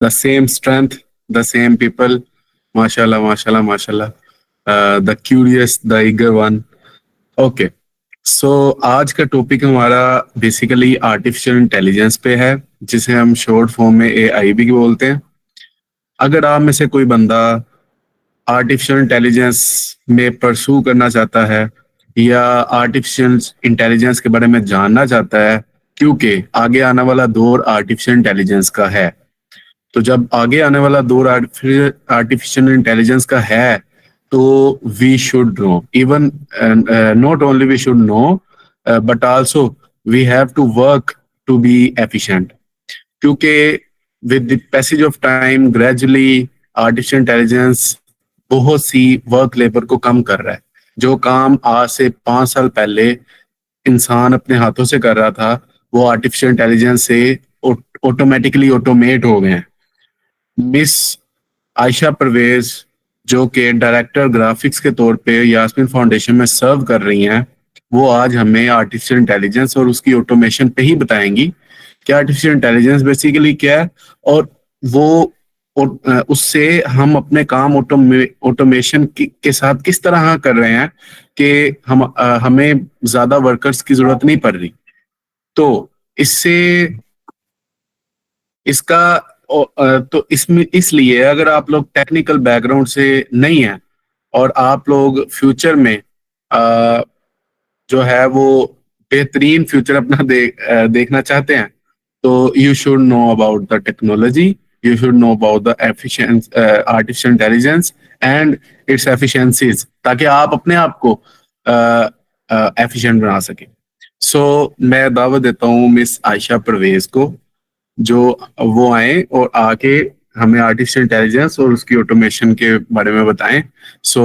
The same strength, the same people. Mashallah, mashallah, mashallah. The curious, the eager one. Okay. सो आज का topic हमारा basically artificial intelligence पे है, जिसे हम शॉर्ट फॉर्म में एआई भी बोलते हैं। अगर आप में से कोई बंदा आर्टिफिशियल इंटेलिजेंस में परसू करना चाहता है या आर्टिफिशियल इंटेलिजेंस के बारे में जानना चाहता है, क्योंकि आगे आने वाला दौर आर्टिफिशियल इंटेलिजेंस का है, तो जब आगे आने वाला दौर आर्टिफिशियल इंटेलिजेंस का है, तो we should know, even not only we should know, but also we have to work to be efficient, क्योंकि with the passage of time gradually artificial intelligence बहुत सी वर्क लेबर को कम कर रहा है। जो काम आज से 5 साल पहले इंसान अपने हाथों से कर रहा था, वो आर्टिफिशियल इंटेलिजेंस से ऑटोमेटिकली ऑटोमेट हो गए हैं। मिस आयशा परवेज, जो कि डायरेक्टर ग्राफिक्स के तौर पे यास्मीन फाउंडेशन में सर्व कर रही हैं, वो आज हमें आर्टिफिशियल इंटेलिजेंस और उसकी ऑटोमेशन पे ही बताएंगी कि आर्टिफिशियल इंटेलिजेंस बेसिकली क्या है, और वो उससे हम अपने काम ऑटोमेशन के साथ किस तरह कर रहे हैं कि हमें ज्यादा वर्कर्स की जरूरत नहीं पड़ रही। तो इससे इसका तो इसमें इसलिए अगर आप लोग टेक्निकल बैकग्राउंड से नहीं हैं और आप लोग फ्यूचर में जो है वो बेहतरीन फ्यूचर अपना देखना चाहते हैं, तो you should know about the technology, you should know about the artificial intelligence and it's efficiencies, ताकि आप अपने आप को एफिशिएंट बना सकें। सो मैं दावत देता हूँ मिस आयशा परवेज को, जो वो आए और आके हमें आर्टिफिशियल इंटेलिजेंस और उसकी ऑटोमेशन के बारे में बताएं। So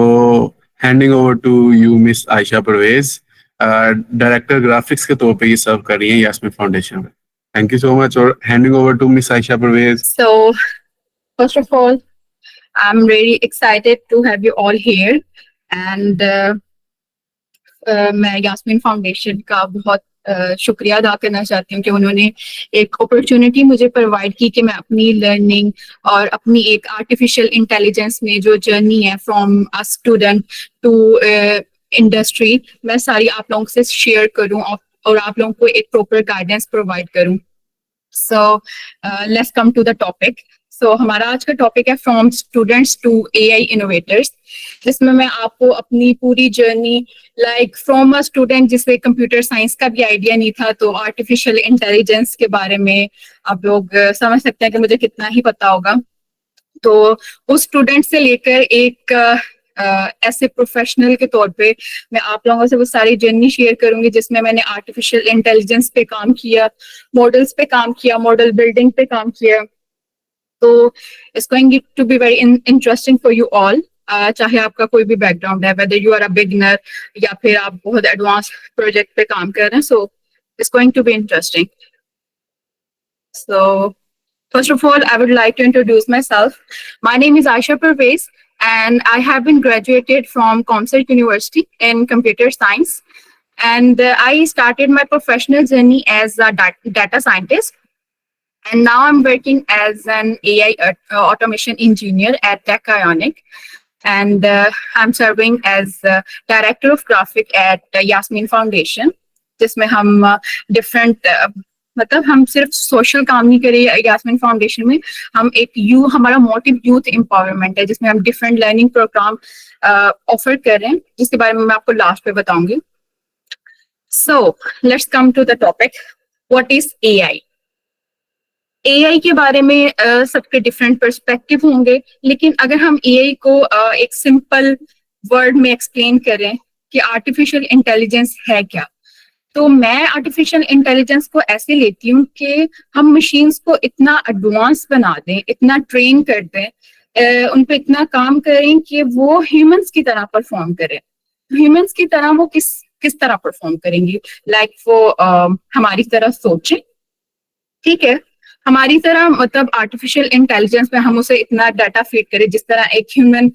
handing over to you miss Ayesha Parvez, director graphics के तौर पे ये सर्व कर रही हैं यास्मीन फाउंडेशन में। थैंक यू सो मच, और handing over to miss Ayesha Parvez. So, first of all, I'm really excited to have you all here, and मैं यास्मीन फाउंडेशन का बहुत शुक्रिया अदा करना चाहती हूँ कि उन्होंने एक अपॉर्चुनिटी मुझे प्रोवाइड की कि मैं अपनी लर्निंग और अपनी एक आर्टिफिशियल इंटेलिजेंस में जो जर्नी है from a student to industry, मैं सारी आप लोगों से शेयर करूँ और आप लोगों को एक प्रॉपर गाइडेंस प्रोवाइड करूँ। So let's come to the topic. So हमारा आज का टॉपिक है from students to AI innovators, जिसमें मैं आपको अपनी पूरी journey like from a student जिसे कंप्यूटर साइंस का भी आइडिया नहीं था, तो आर्टिफिशियल इंटेलिजेंस के बारे में आप लोग समझ सकते हैं कि मुझे कितना ही पता होगा। तो उस स्टूडेंट से लेकर एक ऐसे प्रोफेशनल के तौर पे मैं आप लोगों से वो सारी जर्नी शेयर करूंगी जिसमें मैंने आर्टिफिशियल इंटेलिजेंस पे काम किया, मॉडल्स पे काम किया, मॉडल बिल्डिंग पे काम किया। तो it's going to be very interesting for you all, चाहे आपका कोई भी बैकग्राउंड है, whether you are a beginner या फिर आप बहुत एडवांस प्रोजेक्ट पे काम कर रहे हैं। So it's going to be interesting. So first of all, I would like to introduce myself. My name is Aisha Pervez, and I have been graduated from ComSci University in computer science. And I started my professional journey as a data scientist. And now I'm working as an AI automation engineer at Tech Ionic. And I'm serving as director of graphic at Yasmin Foundation, जिसमें हम different मतलब हम सिर्फ social काम नहीं करें Yasmin foundation में, हम एक हमारा मोटिव यूथ एम्पावरमेंट है, जिसमें हम डिफरेंट लर्निंग प्रोग्राम ऑफर कर रहे हैं, जिसके बारे में मैं आपको लास्ट पे बताऊंगी। So let's come to the topic, what is AI. AI के बारे में सबके डिफरेंट पर्सपेक्टिव होंगे, लेकिन अगर हम एआई को एक सिंपल वर्ड में एक्सप्लेन करें कि आर्टिफिशियल इंटेलिजेंस है क्या, तो मैं आर्टिफिशियल इंटेलिजेंस को ऐसे लेती हूँ कि हम मशीन्स को इतना एडवांस बना दें, इतना ट्रेन कर दें, उन पे इतना काम करें कि वो ह्यूमंस की तरह परफॉर्म करें। ह्यूमंस की तरह वो किस तरह परफॉर्म करेंगी, लाइक वो हमारी तरह सोचें, ठीक है, हमारी तरह, मतलब आर्टिफिशियल इंटेलिजेंस में हम उसे इतना डाटा फीड करें जिस तरह एक ह्यूमन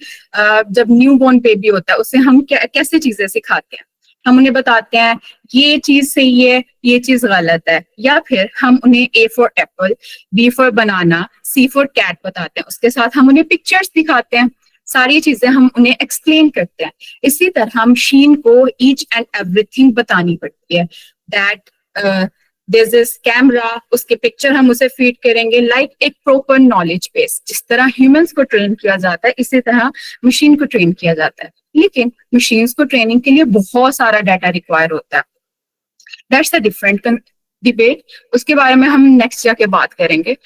जब न्यू बॉर्न बेबी होता है उसे हम कैसे चीजें सिखाते हैं, हम उन्हें बताते हैं ये चीज सही है, ये चीज गलत है, या फिर हम उन्हें A for apple, B for banana, C for cat बताते हैं, उसके साथ हम उन्हें पिक्चर्स दिखाते हैं, सारी चीजें हम उन्हें एक्सप्लेन करते हैं। इसी तरह मशीन को ईच एंड एवरीथिंग बतानी पड़ती है, दैट दिस इज कैमरा, उसके पिक्चर हम उसे फीड करेंगे, लाइक एक प्रॉपर नॉलेज बेस। जिस तरह ह्यूमंस को ट्रेन किया जाता है, इसी तरह मशीन को ट्रेन किया जाता है। लेकिन मशीन्स को ट्रेनिंग के लिए बहुत सारा डाटा रिक्वायर होता है, दैट्स अ डिफरेंट डिबेट, उसके बारे में हम नेक्स्ट जाके बात करेंगे।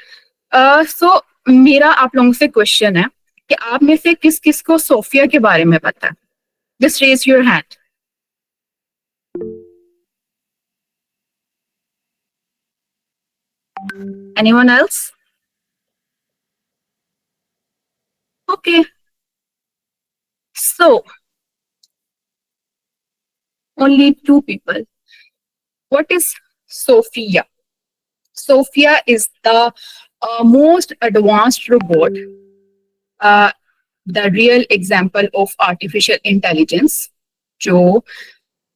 सो मेरा आप लोगों से क्वेश्चन है कि आप में से किस किस को सोफिया के बारे में पता है? Just raise your hand. Anyone else? Okay, so only two people. What is Sophia? Sophia is the most advanced robot, the real example of artificial intelligence, जो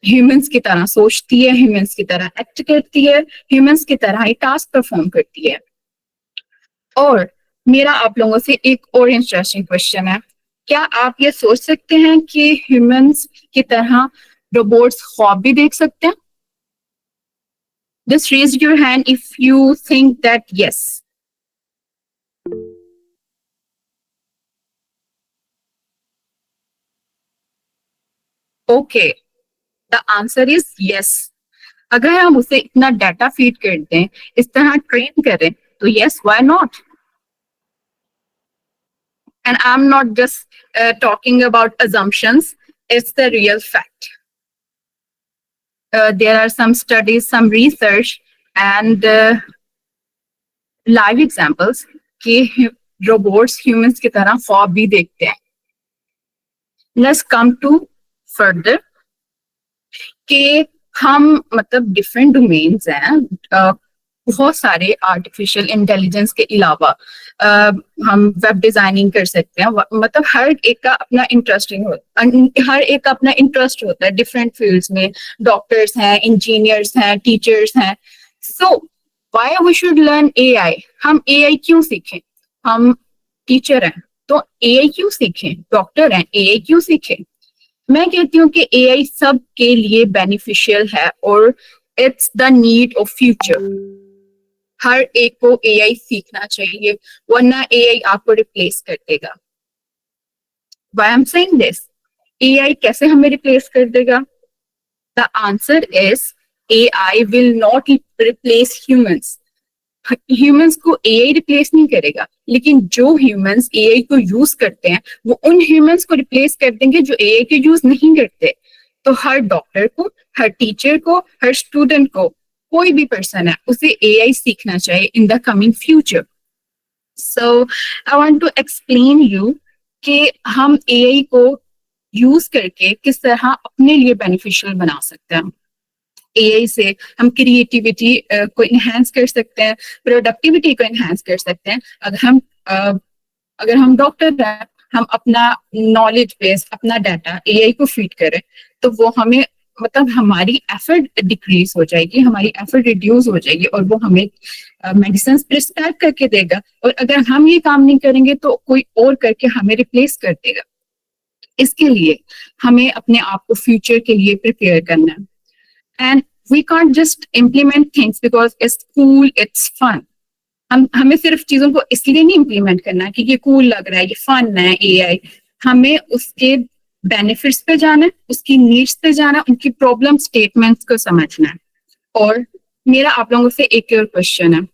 ह्यूमंस की तरह सोचती है, ह्यूमंस की तरह एक्ट करती है, ह्यूमंस की तरह ही टास्क परफॉर्म करती है। और मेरा आप लोगों से एक और इंटरेस्टिंग क्वेश्चन है, क्या आप ये सोच सकते हैं कि ह्यूमंस की तरह रोबोट्स ख्वाब भी देख सकते हैं? Just raise your hand if you think that yes. Okay, the answer is yes. अगर हम उसे इतना डाटा फीड कर दें, इस तरह ट्रेन करें, तो yes, why not? And I'm not just talking about assumptions, it's the real fact. There are some studies, some research, and live examples कि robots humans की तरह ख्वाब भी देखते हैं. Let's come to further कि हम मतलब डिफरेंट डोमेन्स हैं, बहुत सारे आर्टिफिशियल इंटेलिजेंस के अलावा हम वेब डिजाइनिंग कर सकते हैं, मतलब हर एक का अपना हर एक का अपना इंटरेस्ट होता है डिफरेंट फील्ड्स में। डॉक्टर्स हैं, इंजीनियर्स हैं, टीचर्स हैं। So why we should learn AI? हम एआई क्यों सीखें? हम टीचर हैं तो एआई क्यों सीखें? डॉक्टर हैं, एआई क्यों सीखें? मैं कहती हूँ कि एआई सब के लिए बेनिफिशियल है और it's the need of future. हर एक को एआई सीखना चाहिए, वरना एआई आपको रिप्लेस कर देगा। Why I am saying this? AI कैसे हमें रिप्लेस कर देगा? The answer is AI will not replace humans. Humans को एआई रिप्लेस नहीं करेगा, लेकिन जो ह्यूमंस एआई को यूज करते हैं वो उन ह्यूमंस को रिप्लेस कर देंगे जो एआई को यूज नहीं करते। तो हर डॉक्टर को, हर टीचर को, हर स्टूडेंट को, कोई भी पर्सन है, उसे एआई सीखना चाहिए in the coming future. So I want to explain you कि हम एआई को यूज करके किस तरह अपने लिए बेनिफिशियल बना सकते हैं। एआई से हम क्रिएटिविटी को इनहेंस कर सकते हैं, प्रोडक्टिविटी को इनहेंस कर सकते हैं। अगर हम डॉक्टर हैं, हम अपना नॉलेज बेस, अपना डाटा एआई को फीड करें, तो वो हमें मतलब हमारी एफर्ट डिक्रीज हो जाएगी, हमारी एफर्ट रिड्यूस हो जाएगी और वो हमें मेडिसिन प्रिस्क्राइब करके देगा। और अगर हम ये काम नहीं करेंगे तो कोई और करके हमें रिप्लेस कर देगा। इसके लिए हमें अपने आप को फ्यूचर के लिए प्रिपेयर करना है। And we can't just implement things because it's cool, it's fun. हमें सिर्फ चीजों को इसलिए नहीं इम्प्लीमेंट करना है कि ये कूल लग रहा है, ये फन है एआई। हमें उसके बेनिफिट्स पे जाना है, उसकी नीड्स पे जाना है, उनकी प्रॉब्लम स्टेटमेंट्स को समझना है। और मेरा आप लोगों से एक और क्वेश्चन है,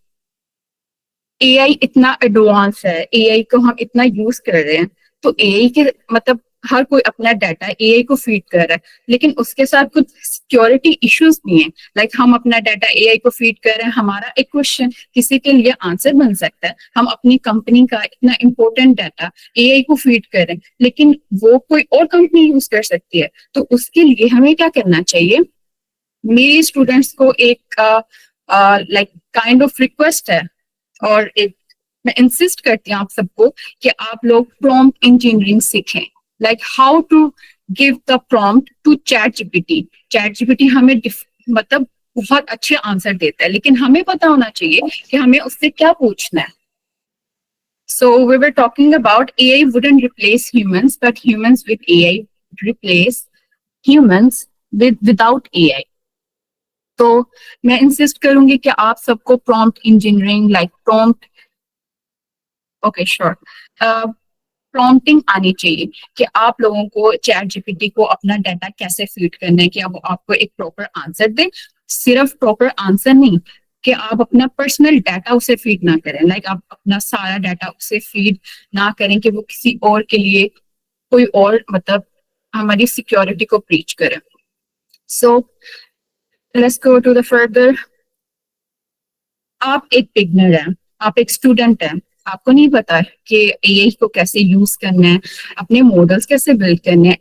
एआई इतना एडवांस है, एआई को हम इतना यूज कर रहे हैं, तो एआई के मतलब हर कोई अपना डाटा एआई को फीड कर रहा है, लेकिन उसके साथ कुछ सिक्योरिटी इश्यूज भी हैं। लाइक हम अपना डाटा एआई को फीड कर रहे हैं, हमारा एक क्वेश्चन किसी के लिए आंसर बन सकता है। हम अपनी कंपनी का इतना इंपॉर्टेंट डाटा एआई को फीड कर रहे हैं, लेकिन वो कोई और कंपनी यूज कर सकती है। तो उसके लिए हमें क्या करना चाहिए? मेरी स्टूडेंट्स को एक लाइक काइंड ऑफ रिक्वेस्ट है, और एक मैं इंसिस्ट करती हूँ आप सबको कि आप लोग प्रॉम्प्ट इंजीनियरिंग सीखें। Like how to give the prompt to ChatGPT. ChatGPT हमें मतलब बहुत अच्छे आंसर देता है, लेकिन हमें पता होना चाहिए कि हमें उससे क्या पूछना है. So we were talking about AI wouldn't replace humans, but humans with AI replace humans without AI. तो मैं इंसिस्ट करूंगी कि आप सबको prompt engineering like prompt okay sure prompting आनी चाहिए कि आप लोगों को चैट जीपीटी को अपना डाटा कैसे फीड करना है कि अब आपको एक प्रॉपर आंसर दे. सिर्फ प्रॉपर आंसर नहीं कि आप अपना पर्सनल डाटा उसे फीड ना करें, लाइक आप अपना सारा डाटा उसे फीड ना करें कि वो किसी और के लिए कोई और मतलब हमारी सिक्योरिटी को ब्रीच करे. So let's go to the further. आप एक बिगनर हैं, आप एक स्टूडेंट हैं, आपको नहीं पता कि एआई को कैसे यूज करना है, अपने मॉडल्स कैसे बिल्ड करने हैं.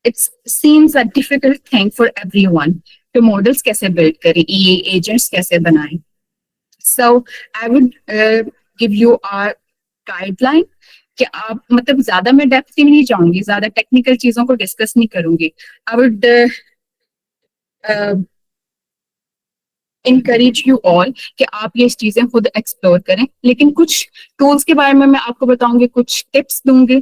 It's seems a difficult thing for everyone कि मॉडल्स कैसे बिल्ड करें, एआई एजेंट्स कैसे बनाएं. So I would give you a guideline कि आप मतलब ज्यादा मैं डेप्थ में नहीं जाऊंगी, ज्यादा टेक्निकल चीजों को डिस्कस नहीं करूंगी. I would encourage you all कि आप ये चीजें खुद एक्सप्लोर करें, लेकिन कुछ टूल्स के बारे में मैं आपको बताऊंगी, कुछ टिप्स दूंगी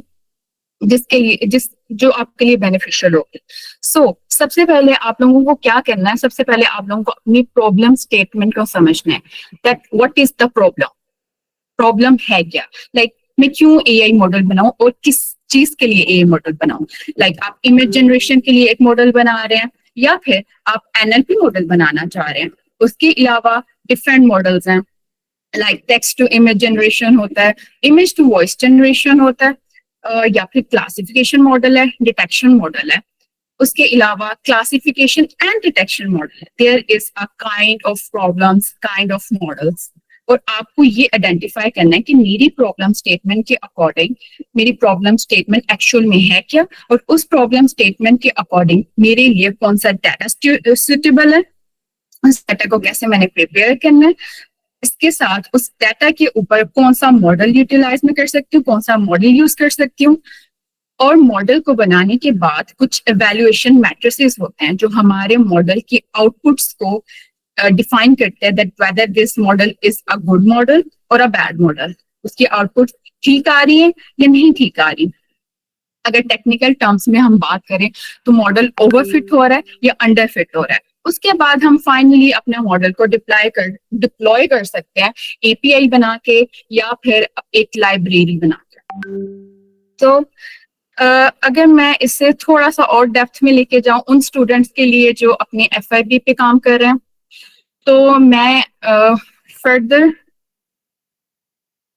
जो आपके लिए बेनिफिशियल होगी. सो सबसे पहले आप लोगों को क्या करना है, सबसे पहले आप लोगों को अपनी प्रॉब्लम स्टेटमेंट को समझना है. That what is the problem है क्या, लाइक मैं क्यों एआई मॉडल बनाऊं और किस चीज के लिए एआई मॉडल बनाऊं. लाइक आप इमेज जनरेशन के लिए एक मॉडल बना रहे हैं या फिर आप एनएलपी मॉडल बनाना चाह रहे हैं. उसके अलावा डिफरेंट मॉडल्स हैं, like text to image generation होता है, इमेज टू वॉइस जनरेशन होता है, या फिर क्लासिफिकेशन मॉडल है, डिटेक्शन मॉडल है. उसके अलावा क्लासिफिकेशन एंड डिटेक्शन मॉडल है. There is a kind of problems, kind of models, और आपको ये आइडेंटिफाई करना है कि मेरी प्रॉब्लम स्टेटमेंट के अकॉर्डिंग मेरी प्रॉब्लम स्टेटमेंट एक्चुअल में है क्या, और उस प्रॉब्लम स्टेटमेंट के अकॉर्डिंग मेरे लिए कौन सा डाटा सुटेबल है, उस डाटा को कैसे मैंने प्रिपेयर करना है. इसके साथ उस डाटा के ऊपर कौन सा मॉडल यूटिलाइज में कर सकती हूँ, कौन सा मॉडल यूज कर सकती हूँ. और मॉडल को बनाने के बाद कुछ एवेल्युएशन मैट्रिसेस होते हैं जो हमारे मॉडल की आउटपुट्स को डिफाइन करते हैं, that whether this model is a good model और अ बैड मॉडल. उसकी आउटपुट ठीक आ रही है या नहीं ठीक आ रही. अगर टेक्निकल टर्म्स में हम बात करें तो मॉडल ओवरफिट हो रहा है या अंडरफिट हो रहा है. उसके बाद हम फाइनली अपने मॉडल को डिप्लॉय कर सकते हैं एपीआई बना के या फिर एक लाइब्रेरी बना के. तो अगर मैं इससे थोड़ा सा और डेप्थ में लेके जाऊं उन स्टूडेंट्स के लिए जो अपने एफआईबी पे काम कर रहे हैं, तो मैं फर्दर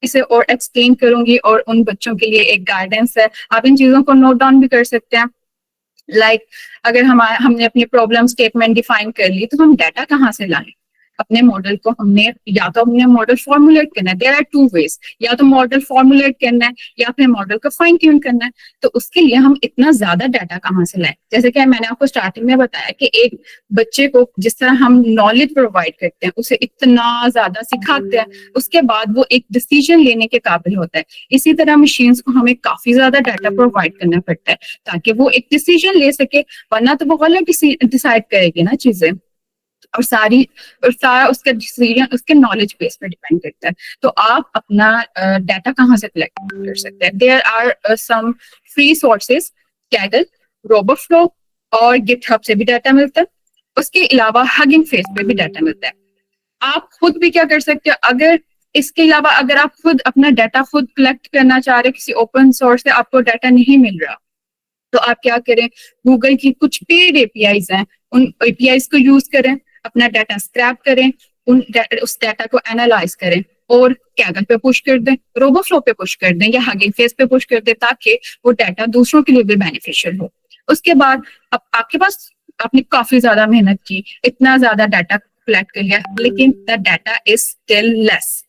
इसे और एक्सप्लेन करूंगी और उन बच्चों के लिए एक गाइडेंस है. आप इन चीजों को नोट डाउन भी कर सकते हैं. लाइक अगर हमने अपनी प्रॉब्लम स्टेटमेंट डिफाइन कर ली तो हम डाटा कहाँ से लाएं. अपने मॉडल को हमने या तो अपने मॉडल फॉर्मुलेट करना है. देयर आर टू वेज, या तो मॉडल फॉर्मुलेट करना है या फिर मॉडल को फाइन ट्यून करना है. तो उसके लिए हम इतना ज्यादा डाटा कहाँ से लाएं. जैसे कि मैंने आपको स्टार्टिंग में बताया कि एक बच्चे को जिस तरह हम नॉलेज प्रोवाइड करते हैं, उसे इतना ज्यादा सिखाते हैं, उसके बाद वो एक डिसीजन लेने के काबिल होता है. इसी तरह मशीन्स को हमें काफी ज्यादा डाटा प्रोवाइड करना पड़ता है ताकि वो एक डिसीजन ले सके, वरना तो वो गलत डिसाइड करेगी ना चीजें. और सारा उसका डिसीजन उसके नॉलेज बेस पे डिपेंड करता है. तो आप अपना डाटा कहाँ से कलेक्ट कर सकते हैं. There are some free sources, Kaggle, Roboflow और गिटहब से भी डाटा मिलता है. उसके अलावा हगिंग फेस पे भी डाटा मिलता है. आप खुद भी क्या कर सकते हैं, अगर इसके अलावा अगर आप खुद अपना डाटा खुद कलेक्ट करना चाह रहे हैं, किसी ओपन सोर्स से आपको डाटा नहीं मिल रहा, तो आप क्या करें, गूगल की कुछ पेड एपीआईज हैं, उन एपीआईज को यूज करें, अपना डाटा स्क्रैप करें, उस डाटा को एनालाइज करें और कैगल पे पुश कर दें, रोबोफ्लो पे पुश कर दें या हगिंग फेस पे पुश कर दें, ताकि वो डाटा दूसरों के लिए भी बेनिफिशियल हो. उसके बाद अब आपके पास आपने काफी ज्यादा मेहनत की, इतना ज्यादा डाटा कलेक्ट कर लिया, लेकिन the data is still less,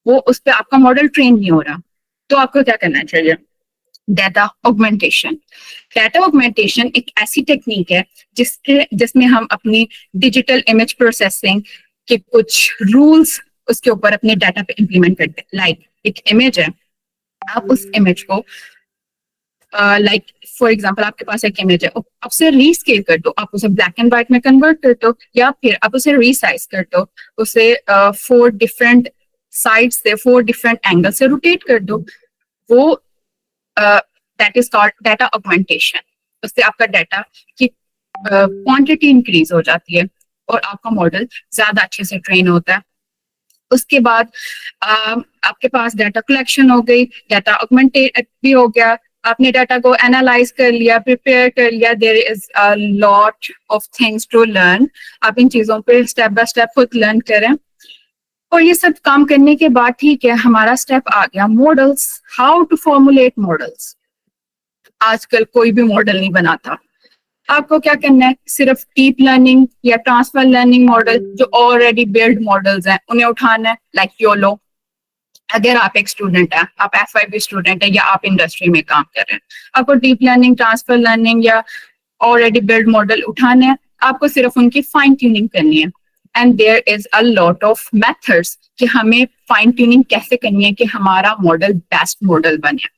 वो उस पर आपका मॉडल ट्रेन नहीं हो रहा. तो आपको क्या करना चाहिए, डाटा ऑगमेंटेशन. डाटा ऑगमेंटेशन एक ऐसी टेक्निक है जिसमें हम अपनी डिजिटल इमेज प्रोसेसिंग के कुछ रूल्स उसके ऊपर अपने डाटा पे इंप्लीमेंट करते हैं. लाइक एक इमेज है, आप उस इमेज को लाइक फॉर एग्जांपल आपके पास एक इमेज है, आप उसे रीस्केल कर दो, आप उसे ब्लैक एंड व्हाइट में कन्वर्ट कर दो, या फिर आप उसे रीसाइज कर दो, उसे 4 डिफरेंट साइड से 4 डिफरेंट एंगल से रोटेट कर दो। वो that is called data augmentation. उससे आपका डाटा की क्वांटिटी इंक्रीज हो जाती है और आपका मॉडल ज्यादा अच्छे से ट्रेन होता है। उसके बाद आपके पास डाटा कलेक्शन हो गई, डाटा ऑगमेंटेड भी हो गया, आपने डाटा को एनालाइज कर लिया, प्रिपेयर कर लिया। There is a lot of things to learn. आप इन चीजों पे स्टेप बाय स्टेप खुद लर्न करें। और ये सब काम करने के बाद ठीक है, हमारा स्टेप आ गया models, how to formulate models. आजकल कोई भी मॉडल नहीं बनाता। आपको क्या करना है, सिर्फ डीप लर्निंग या ट्रांसफर लर्निंग मॉडल जो ऑलरेडी बिल्ड मॉडल्स हैं उन्हें उठाना है, लाइक योलो। अगर आप एक स्टूडेंट है, आप F5 स्टूडेंट है या आप इंडस्ट्री में काम कर रहे हैं, आपको डीप लर्निंग, ट्रांसफर लर्निंग या ऑलरेडी बिल्ड मॉडल उठाने हैं। आपको सिर्फ उनकी फाइन ट्यूनिंग करनी है। And there is a lot of methods कि हमें फाइन ट्यूनिंग कैसे करनी है कि हमारा मॉडल बेस्ट मॉडल बने।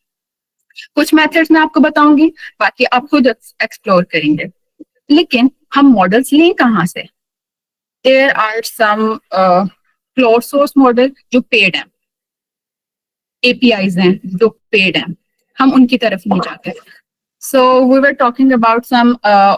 कुछ मेथड्स मैं आपको बताऊंगी, बाकी आप खुद एक्सप्लोर करेंगे। लेकिन हम मॉडल्स लें कहाँ से? There are some close source model जो पेड हैं, APIs हैं जो पेड हैं, हम उनकी तरफ नहीं जाते। So we were talking about some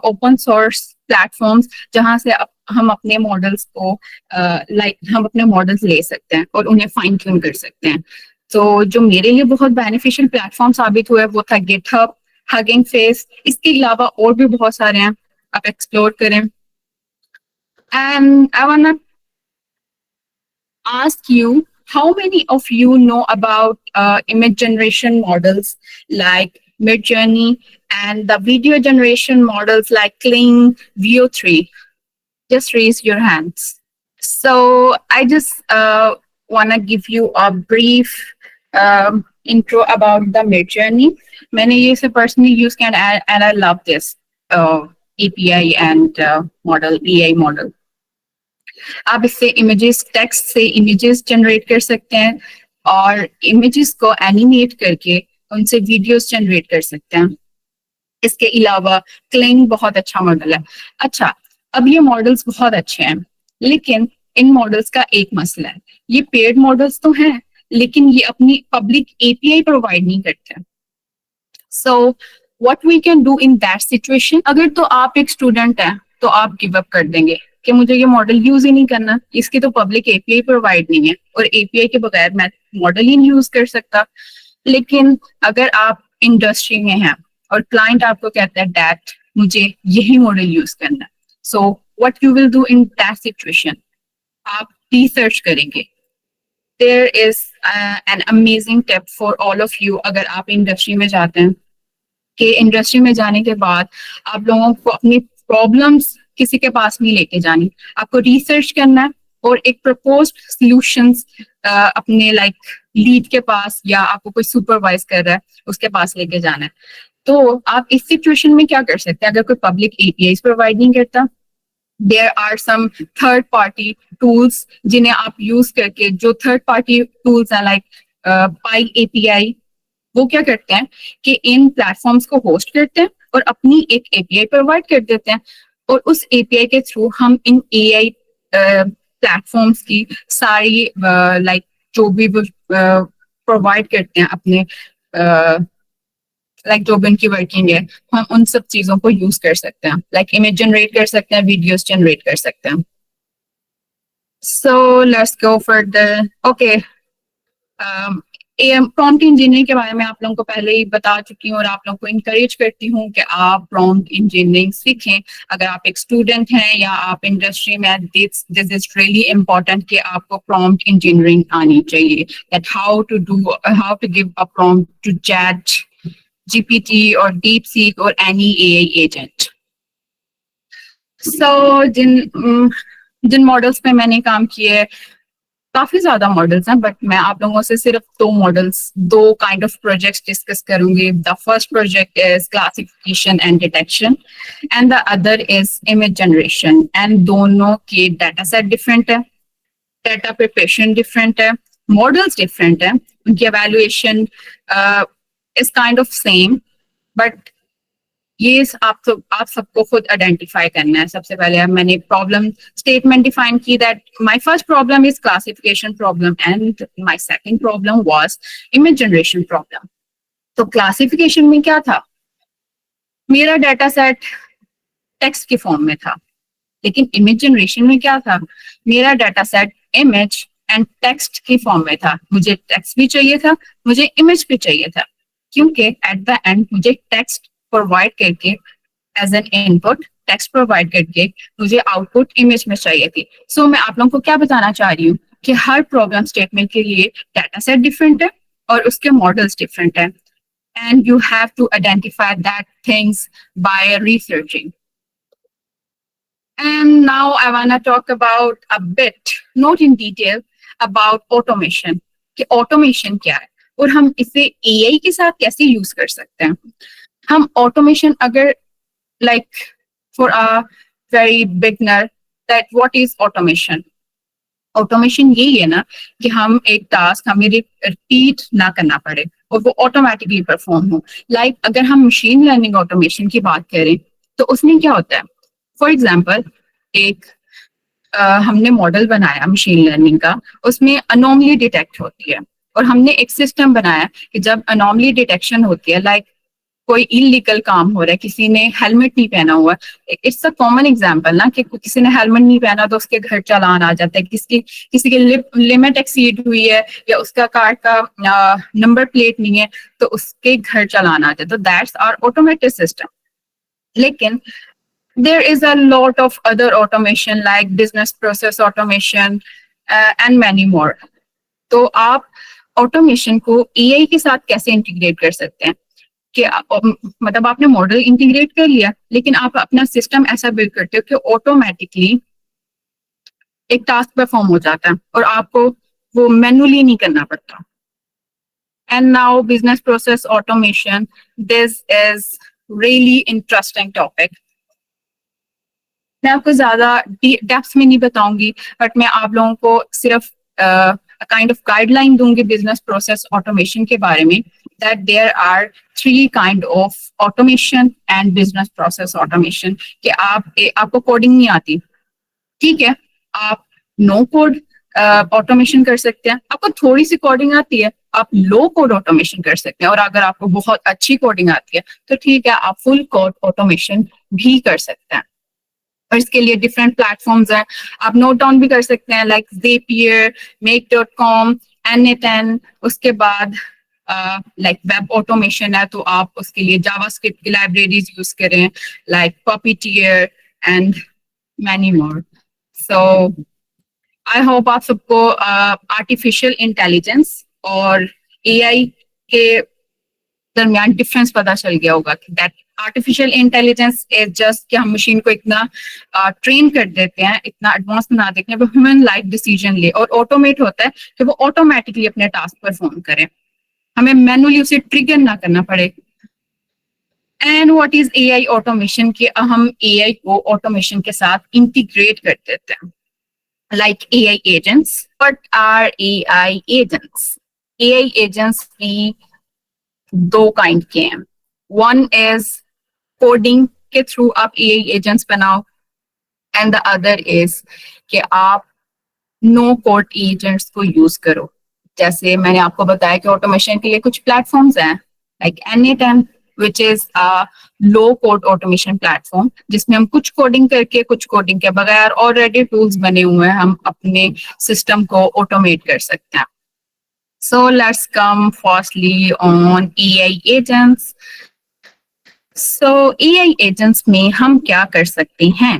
open source platforms जहां से हम अपने मॉडल्स को हम अपने मॉडल्स ले सकते हैं और उन्हें फाइन ट्यून कर सकते हैं। तो जो मेरे लिए बहुत बेनिफिशियल प्लेटफॉर्म साबित हुआ है वो था गिटहब, हगिंग फेस। इसके अलावा और भी बहुत सारे हैं, आप एक्सप्लोर करें। And I want to ask you, how many of you know about image generation models like Midjourney and the video generation models like Kling, Veo3? Just raise your hands. So I just want to give you a brief intro about the Midjourney. मैंने ये से personally use किया and I love this API and model, AI model. आप इससे images, text से images generate कर सकते हैं और इमेजेस को एनिमेट करके उनसे वीडियोस जनरेट कर सकते हैं। इसके अलावा क्लिंग बहुत अच्छा मॉडल है। अच्छा, अब ये मॉडल्स बहुत अच्छे हैं, लेकिन इन मॉडल्स का एक मसला है, ये पेड मॉडल्स तो हैं लेकिन ये अपनी पब्लिक API प्रोवाइड नहीं करते। So what we can do in that situation, अगर तो आप एक स्टूडेंट हैं तो आप गिव अप कर देंगे कि मुझे ये मॉडल यूज ही नहीं करना, इसकी तो पब्लिक API प्रोवाइड नहीं है और API के बगैर मैं मॉडल ही नहीं यूज कर सकता। लेकिन अगर आप इंडस्ट्री में हैं और क्लाइंट आपको कहता है दैट मुझे यही मॉडल यूज करना है, so what you will do in that situation, आप रिसर्च करेंगे। There is an amazing tip for all of you अगर आप इंडस्ट्री में जाते हैं, कि इंडस्ट्री में जाने के बाद आप लोगों को अपनी प्रॉब्लम्स किसी के पास नहीं लेके जानी, आपको रिसर्च करना है और एक प्रपोज्ड सॉल्यूशंस अपने लाइक लीड के पास या आपको कोई सुपरवाइज कर रहा है उसके पास लेके जाना है। तो आप इस सिचुएशन में क्या कर सकते हैं, अगर कोई पब्लिक APIs प्रोवाइड नहीं करता, there are some third party tools जिन्हें आप यूज करके, जो थर्ड पार्टी टूल्स हैं लाइक पाई API, वो क्या करते हैं कि इन प्लेटफॉर्म्स को होस्ट करते हैं और अपनी एक API प्रोवाइड कर देते हैं और उस API के थ्रू हम इन AI प्लेटफॉर्म्स की सारी लाइक जो भी प्रोवाइड करते हैं अपने लाइक जो भी उनकी वर्किंग है, हम उन सब चीजों को यूज कर सकते हैं, लाइक इमेज जनरेट कर सकते हैं, वीडियोस जनरेट कर सकते हैं। सो let's go further. Okay, prompt engineering के बारे में आप लोगों को पहले ही बता चुकी हूँ और आप लोगों को इनकरेज करती हूँ कि आप प्रॉम्प्ट इंजीनियरिंग सीखें। अगर आप एक स्टूडेंट हैं या आप इंडस्ट्री में, दिस इज रियली इम्पोर्टेंट कि आपको प्रॉम्प्ट इंजीनियरिंग आनी चाहिए, that how to give a prompt to chat GPT और DeepSeek और any AI agent. So जिन मॉडल्स पे मैंने काम किए, काफी ज्यादा मॉडल्स हैं, बट मैं आप लोगों से सिर्फ दो काइंड ऑफ प्रोजेक्ट्स डिस्कस करूंगी। The first project is classification and detection and the other is image generation. And दोनों के डाटा सेट डिफरेंट है, डाटा प्रिपरेशन डिफरेंट है, मॉडल्स डिफरेंट है, उनकी evaluation is kind of same, but ये आप सबको खुद आइडेंटिफाई करना है. सबसे पहले मैंने प्रॉब्लम स्टेटमेंट डिफाइन की that my first problem is classification problem and my second problem was image generation problem. तो क्लासिफिकेशन में क्या था, मेरा डाटा सेट टेक्स्ट के फॉर्म में था, लेकिन इमेज जनरेशन में क्या था, मेरा data set image and text के फॉर्म में था. मुझे टेक्स्ट भी चाहिए था, मुझे इमेज भी चाहिए था, क्योंकि एट द एंड मुझे टेक्स्ट प्रोवाइड करके as an input, text provide करके मुझे आउटपुट इमेज में चाहिए थी. सो मैं आप लोगों को क्या बताना चाह रही हूँ कि हर प्रॉब्लम स्टेटमेंट के लिए डाटा सेट डिफरेंट है और उसके मॉडल्स डिफरेंट है, and you have to identify that things by researching. And now I want to talk about a bit, not in detail, about automation. कि automation क्या है और हम इसे AI के साथ कैसे यूज कर सकते हैं. हम automation अगर like for a very beginner, that what is automation? Automation यही है ना कि हम एक टास्क हमें रिपीट ना करना पड़े और वो ऑटोमेटिकली परफॉर्म हो. लाइक अगर हम मशीन लर्निंग ऑटोमेशन की बात करें तो उसमें क्या होता है, फॉर एग्जाम्पल एक हमने मॉडल बनाया मशीन लर्निंग का, उसमें अनोमली डिटेक्ट होती है और हमने एक सिस्टम बनाया कि जब अनोमली डिटेक्शन होती है, लाइक कोई इलीगल काम हो रहा है, किसी ने हेलमेट नहीं पहना हुआ, इट्स अ कॉमन एग्जांपल ना कि किसी ने हेलमेट नहीं पहना तो उसके घर चालान आ जाता है, किसी की लिमिट एक्सीड हुई है या उसका कार का नंबर प्लेट नहीं है तो उसके घर चालान आ जाता है. तो दैट्स आवर ऑटोमेटेड सिस्टम. लेकिन there is a lot of other automation like business process automation and many more. तो आप automation को AI के साथ कैसे इंटीग्रेट कर सकते हैं कि मतलब आपने मॉडल इंटीग्रेट कर लिया लेकिन आप अपना सिस्टम ऐसा बिल्ड करते हो कि ऑटोमेटिकली एक टास्क परफॉर्म हो जाता है और आपको वो मैनुअली नहीं करना पड़ता. And now business process automation, this is really interesting topic. मैं आपको ज्यादा डेप्थ में नहीं बताऊंगी, बट मैं आप लोगों को सिर्फ काइंड ऑफ गाइडलाइन दूंगी बिजनेस प्रोसेस ऑटोमेशन के बारे में, that there are 3 kind of automation and business process automation. कि आपको कोडिंग नहीं आती, ठीक है, आप नो कोड ऑटोमेशन कर सकते हैं. आपको थोड़ी सी कोडिंग आती है, आप लो कोड ऑटोमेशन कर सकते हैं. और अगर आपको बहुत अच्छी कोडिंग आती है तो ठीक है, आप फुल कोड ऑटोमेशन भी कर सकते हैं. और इसके लिए डिफरेंट प्लेटफॉर्म्स हैं, आप नोट डाउन भी कर सकते हैं लाइक Zapier, Make.com, N8N. उसके बाद लाइक वेब ऑटोमेशन है तो आप उसके लिए जावास्क्रिप्ट की लाइब्रेरीज यूज करें like Puppeteer and many more. So I hope आप सबको आर्टिफिशियल इंटेलिजेंस और AI के दरमियान डिफरेंस पता चल गया होगा कि that artificial intelligence is just कि हम मशीन को इतना ट्रेन कर देते हैं, इतना एडवांस बना देते हैं वो ह्यूमन लाइक डिसीजन ले, और ऑटोमेट होता है कि वो ऑटोमेटिकली अपने टास्क परफॉर्म करे, हमें मैनुअली उसे ट्रिगर ना करना पड़े. And what is AI automation, कि हम AI को ऑटोमेशन के साथ इंटीग्रेट कर देते हैं like AI agents. What are AI agents? AI agents भी 2 काइंड के हैं. One is कोडिंग के थ्रू आप AI agents बनाओ एंड द अदर इज कि आप नो कोड एजेंट्स को यूज करो. जैसे मैंने आपको बताया कि ऑटोमेशन के लिए कुछ प्लेटफॉर्म्स हैं like N8N, which is a low code automation platform, जिसमें हम कुछ कोडिंग करके कुछ कोडिंग के बगैर ऑलरेडी टूल्स बने हुए हैं हम अपने सिस्टम को ऑटोमेट कर सकते हैं. So let's come firstly on AI agents. So AI agents में हम क्या कर सकते हैं?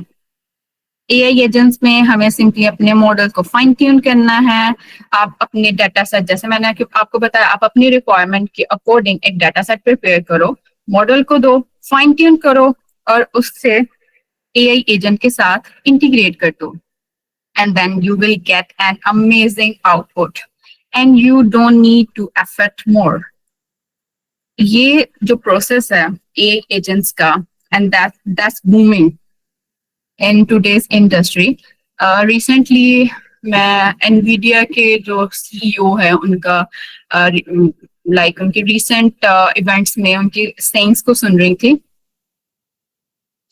AI agents में हमें सिंपली अपने मॉडल को फाइन ट्यून करना है. आप अपने डाटा सेट, जैसे मैंने आपको बताया, आप अपनी रिक्वायरमेंट के अकॉर्डिंग एक डाटा सेट प्रिपेयर करो, मॉडल को दो, फाइन ट्यून करो और उससे AI एजेंट के साथ इंटीग्रेट कर दो, and then you will get an amazing output and you don't need to effort more. ये जो प्रोसेस है AI एजेंट्स का, and that's booming in today's industry. Recently मैं NVIDIA के जो CEO है उनका लाइक उनकी रिसेंट इवेंट्स में उनकी सेइंग्स को सुन रही थी.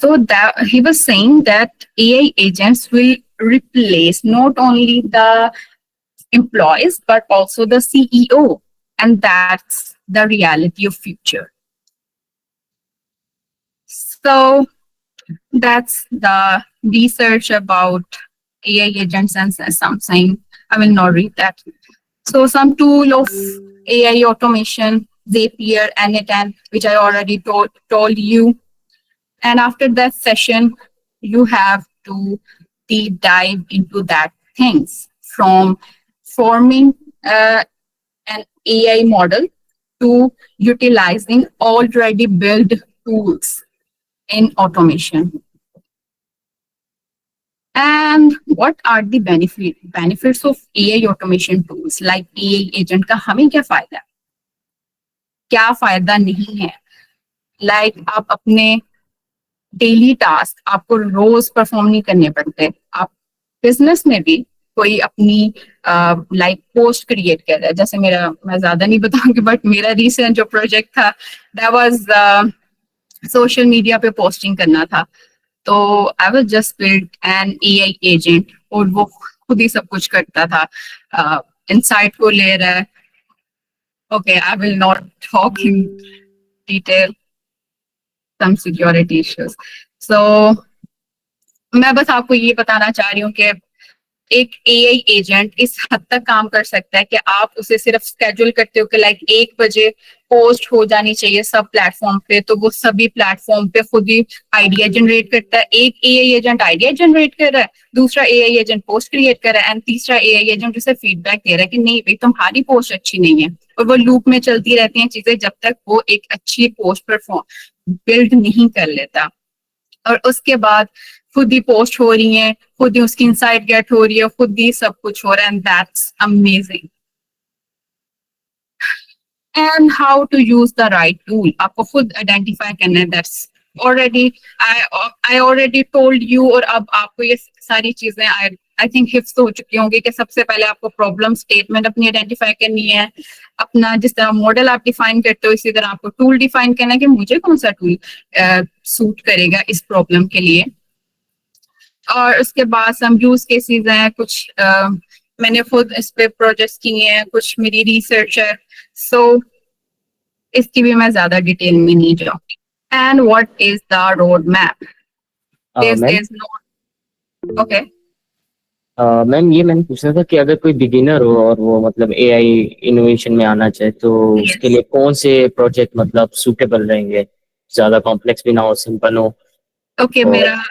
So that he was saying that AI agents will replace not only the employees but also the CEO, and that's the reality of future. So that's the research about AI agents and something. I will not read that. So some tool of AI automation, Zapier, Anytime, which I already told you. And after that session, you have to deep dive into that things from forming an AI model to utilizing already built tools in automation. And what are the benefits of AI automation tools like AI agent का हमें क्या फायदा है, क्या फायदा नहीं है. Like आप अपने डेली टास्क आपको रोज परफॉर्म नहीं करने पड़ते. आप बिजनेस में भी कोई अपनी लाइक पोस्ट क्रिएट कर रहा है, जैसे मेरा, मैं ज्यादा नहीं बताऊंगी, बट मेरा रिसेंट जो प्रोजेक्ट था दैट वाज सोशल मीडिया पे पोस्टिंग करना था. तो I was just build an AI agent और वो खुद ही सब कुछ करता था. इनसाइट को ले रहा है. Okay, I will not talk in detail some security issues. So मैं बस आपको ये बताना चाह रही हूँ कि एक AI एजेंट इस हद तक काम कर सकता है कि आप उसे सिर्फ स्केड्यूल करते हो कि लाइक 1 बजे पोस्ट हो जानी चाहिए सब प्लेटफॉर्म पे, तो वो सभी प्लेटफॉर्म पे खुद ही आइडिया जनरेट करता है. एक AI एजेंट आइडिया जनरेट कर रहा है, दूसरा AI एजेंट पोस्ट क्रिएट कर रहा है, एंड तीसरा AI एजेंट उसे फीडबैक दे रहा है कि नहीं भाई तुम्हारी पोस्ट अच्छी नहीं है. और वो लूप में चलती रहती हैं चीजें जब तक वो एक अच्छी पोस्ट परफॉर्म बिल्ड नहीं कर लेता. और उसके बाद खुद ही पोस्ट हो रही है, खुद ही उसकी इनसाइट गेट हो रही है, खुद ही सब कुछ हो रहा है, and that's amazing. And how to use the right tool, आपको खुद आइडेंटिफाई करना है. That's already I already told you. और अब आपको ये सारी चीजें आई थिंक हिफ्स हो चुकी होंगी कि सबसे पहले आपको प्रॉब्लम स्टेटमेंट अपनी आइडेंटिफाई करनी है. अपना जिस तरह मॉडल आप डिफाइन करते हो इसी तरह आपको टूल डिफाइन करना है कि मुझे कौन सा टूल सूट करेगा इस प्रॉब्लम के लिए. और उसके बाद सम यूज केसेस हैं, कुछ मैंने खुद इस पे प्रोजेक्ट किए हैं, कुछ मेरी रिसर्च है. सो इसकी भी मैं ज्यादा डिटेल में नहीं जाऊंगी. And what is the road map? This is not okay. Ma'am ये मैंने पूछना था कि अगर कोई बिगिनर हो और वो मतलब एआई इनोवेशन में आना चाहे तो उसके लिए कौन से प्रोजेक्ट मतलब सूटेबल रहेंगे, ज्यादा कॉम्प्लेक्स भी ना हो, सिंपल हो. ओके, मेरा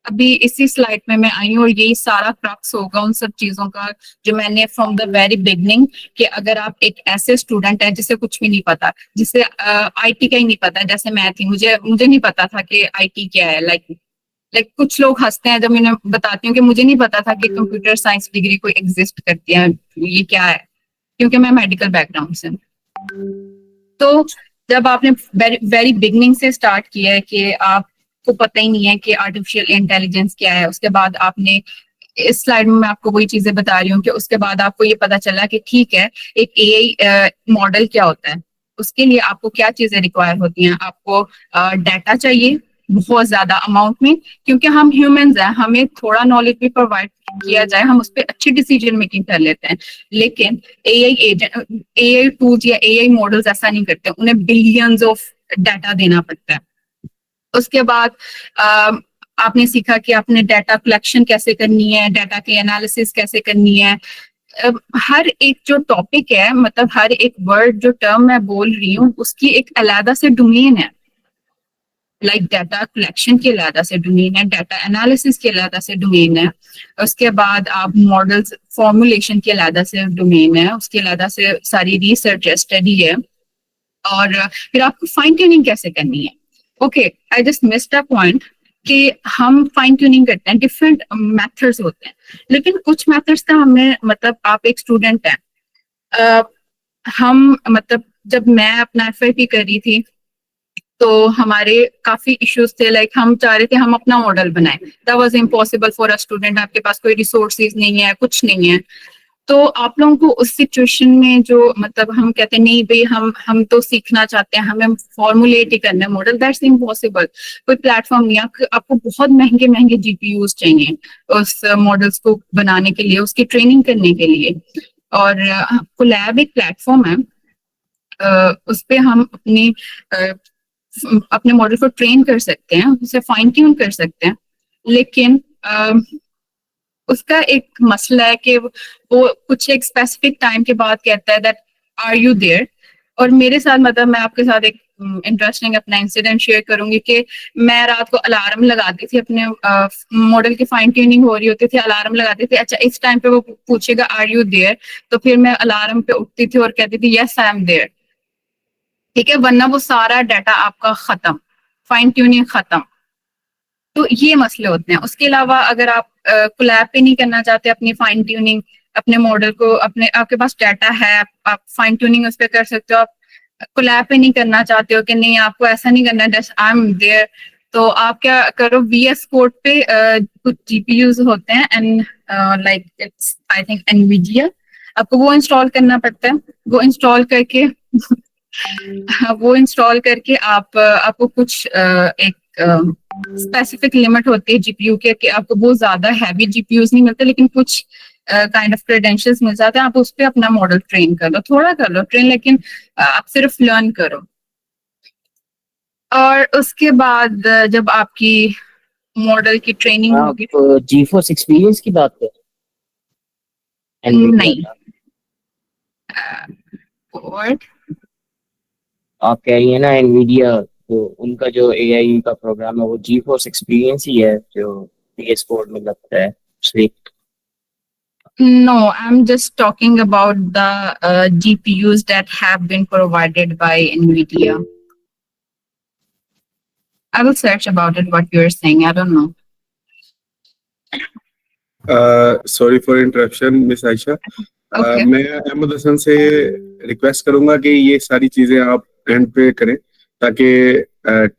अभी इसी स्लाइड में मैं आई हूँ और यही सारा क्रक्स होगा उन सब चीजों का जो मैंने फ्रॉम द वेरी बिगनिंग, कि अगर आप एक ऐसे स्टूडेंट है जिसे कुछ भी नहीं पता, जिसे आईटी का ही नहीं पता, जैसे मैं थी, मुझे नहीं पता था कि आईटी क्या है. लाइक कुछ लोग हंसते हैं जब मैं बताती हूँ कि मुझे नहीं पता था कि कंप्यूटर साइंस डिग्री कोई एग्जिस्ट करती है, ये क्या है, क्योंकि मैं मेडिकल बैकग्राउंड से. तो जब आपने वेरी बिगनिंग से स्टार्ट किया है कि आपको पता ही नहीं है कि आर्टिफिशियल इंटेलिजेंस क्या है, उसके बाद आपने इस स्लाइड में मैं आपको वही चीजें बता रही हूँ कि उसके बाद आपको ये पता चला कि ठीक है एक एआई मॉडल क्या होता है, उसके लिए आपको क्या चीजें रिक्वायर होती हैं. आपको डाटा चाहिए बहुत ज्यादा अमाउंट में, क्योंकि हम ह्यूमंस हैं, हमें थोड़ा नॉलेज भी प्रोवाइड किया जाए हम उस पर अच्छी डिसीजन मेकिंग कर लेते हैं. लेकिन एआई टूल्स या एआई मॉडल्स ऐसा नहीं करते, उन्हें बिलियंस ऑफ डाटा देना पड़ता है. उसके बाद आपने सीखा कि आपने डाटा कलेक्शन कैसे करनी है, डाटा की एनालिसिस कैसे करनी है. हर एक जो टॉपिक है, मतलब हर एक वर्ड जो टर्म मैं बोल रही हूँ उसकी एक अलग से डोमेन है. लाइक डाटा कलेक्शन के अलग से डोमेन है, डाटा एनालिसिस के अलग से डोमेन है. उसके बाद आप मॉडल्स फॉर्मुलेशन के अलग से डोमेन है, उसके अलग से सारी रिसर्च है, स्टडी है. और फिर आपको फाइन ट्यूनिंग कैसे करनी है. Okay, I just missed a point कि हम फाइन ट्यूनिंग करते हैं, डिफरेंट मेथड्स होते हैं, लेकिन कुछ मेथड्स का हमें, मतलब आप एक स्टूडेंट हैं, हम मतलब जब मैं अपना एफआईपी कर रही थी तो हमारे काफी इश्यूज थे. लाइक हम चाह रहे थे हम अपना मॉडल बनाएं, that was impossible for a student. आपके पास कोई रिसोर्सेज नहीं है, कुछ नहीं है. तो आप लोगों को उस सिचुएशन में जो मतलब हम कहते हैं नहीं भाई हम तो सीखना चाहते हैं, हमें फॉर्मुलेट ही करना है मॉडल, दैट्स इम्पॉसिबल। कोई प्लेटफॉर्म नहीं, आपको बहुत महंगे महंगे जीपीयूज चाहिए उस मॉडल्स को बनाने के लिए, उसकी ट्रेनिंग करने के लिए। और कोलैब एक प्लेटफॉर्म है, उस पे हम अपने मॉडल को ट्रेन कर सकते हैं, उसे फाइन ट्यून कर सकते हैं, लेकिन उसका एक मसला है कि वो कुछ एक स्पेसिफिक टाइम के बाद कहता है दैट आर यू देयर। और मेरे साथ मतलब मैं आपके साथ एक इंटरेस्टिंग अपना इंसिडेंट शेयर करूंगी कि मैं रात को अलार्म लगाती थी, अपने मॉडल की फाइन ट्यूनिंग हो रही होती थी, अलार्म लगाती थी, अच्छा इस टाइम पे वो पूछेगा आर यू देयर, तो फिर मैं अलार्म पे उठती थी और कहती थी यस आई एम देयर, ठीक है, वरना वो सारा डाटा आपका खत्म, फाइन ट्यूनिंग खत्म। तो ये मसले होते हैं। उसके अलावा अगर आप कोलैब पे नहीं करना चाहते अपनी फाइन ट्यूनिंग, अपने मॉडल को, अपने आपके पास डाटा है, आप फाइन ट्यूनिंग उस पर कर सकते हो, आप कोलैब पे नहीं करना चाहते हो कि नहीं आपको ऐसा नहीं करना जस्ट आई एम देयर, तो आप क्या करो, VS कोड पे कुछ GPUs होते हैं and like it's I think Nvidia, आपको वो इंस्टॉल करना पड़ता है। वो इंस्टॉल करके आपको कुछ एक स्पेसिफिक लिमिट होती है जीपीयू के कि आपको बहुत ज्यादा हैवी जीपीयूज नहीं मिलते, लेकिन कुछ काइंड ऑफ क्रेडेंशियल्स मिल जाते हैं, आप उस पर अपना मॉडल ट्रेन कर लो, थोड़ा कर लो ट्रेन, लेकिन आप सिर्फ लर्न करो। और उसके बाद जब आपकी मॉडल की ट्रेनिंग होगी, आप जीफोर्स एक्सपीरियंस की बात कर नहीं और आप कह रही है ना एनवीडिया, तो उनका जो एआई का प्रोग्राम है वो जीफोर्स एक्सपीरियंस ही है जो PS4 में लगता है। no, I'm just talking about the GPUs that have been provided by NVIDIA. I will search about it, what you're saying. I don't know. Sorry for interruption miss Ayesha. Okay. मैं अहमद हसन से request करूंगा कि ये सारी चीजें आप एंड पे करें ताकि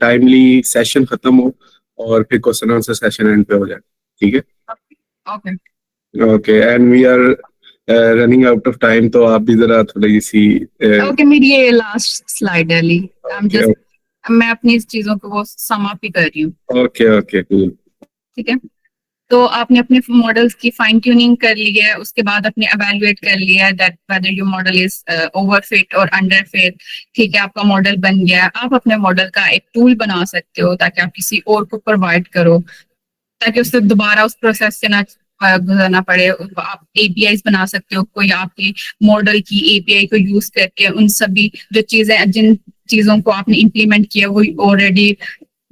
टाइमली सेशन खत्म हो और फिर क्वेश्चन आंसर सेशन एंड पे हो जाए, ठीक है? Okay. Okay, and we are running out of time, तो आप भी जरा थोड़ी सी Okay, मेरी ये last slide है ली। मैं अपनी इस चीजों को वो sum up ही कर रही हूँ। Okay okay cool. ठीक है, तो आपने अपने मॉडल्स की फाइन ट्यूनिंग कर ली है, उसके बाद आपने एवेल्युएट कर लिया है that whether your model is over fit और अंडर फिट, ठीक है, आपका मॉडल बन गया है। आप अपने मॉडल का एक टूल बना सकते हो ताकि आप किसी और को प्रोवाइड करो, ताकि उससे दोबारा उस प्रोसेस से ना गुजरना पड़े। आप APIs बना सकते हो, कोई आपकी मॉडल की API को यूज करके उन सभी जो चीजें, जिन चीजों को आपने इम्प्लीमेंट किया वो ऑलरेडी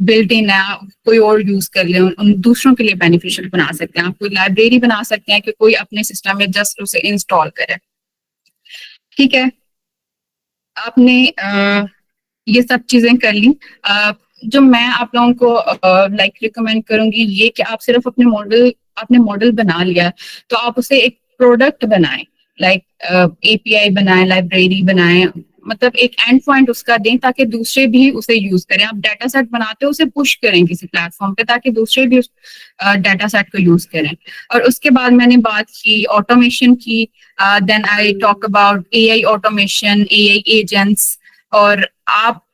बिल्ट इन है, कोई और यूज कर ले, उन दूसरों के लिए बेनिफिशियल बना सकते हैं। आप कोई लाइब्रेरी बना सकते हैं कि कोई अपने सिस्टम में जस्ट उसे इंस्टॉल करे, ठीक है। आपने ये सब चीजें कर ली। जो मैं आप लोगों को लाइक रिकमेंड करूंगी ये कि आप सिर्फ आपने मॉडल बना लिया तो आप उसे एक प्रोडक्ट बनाएं, लाइक API बनाएं, लाइब्रेरी बनाएं, मतलब एक एंड पॉइंट उसका दें ताकि दूसरे भी उसे यूज करें। आप डाटा सेट बनाते हो उसे पुश करें किसी प्लेटफॉर्म पे ताकि दूसरे भी उस डाटा सेट को यूज करें। और उसके बाद मैंने बात की ऑटोमेशन की, then I talk about AI automation, AI agents. और आप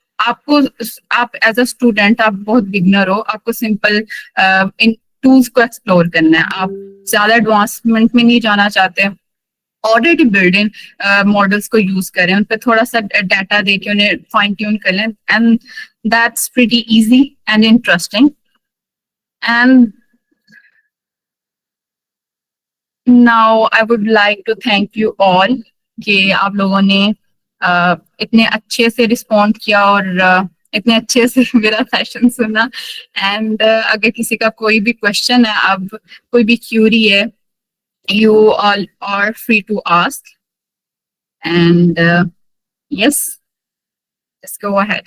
एज अ स्टूडेंट, आप बहुत बिगनर हो, आपको सिंपल इन टूल्स को एक्सप्लोर करना है, आप ज्यादा एडवांसमेंट में नहीं जाना चाहते, ऑलरेडी बिल्ड इन मॉडल्स को यूज करें, उन पर थोड़ा सा डाटा देके उन्हें फाइन ट्यून कर लें, and that's pretty easy and interesting. And now I would like to thank you all कि आप लोगों ने इतने अच्छे से रिस्पॉन्ड किया और इतने अच्छे से मेरा सेशन सुना। एंड अगर किसी का कोई भी क्वेश्चन है, अब कोई भी क्यूरी है, you all are free to ask, and yes, let's go ahead.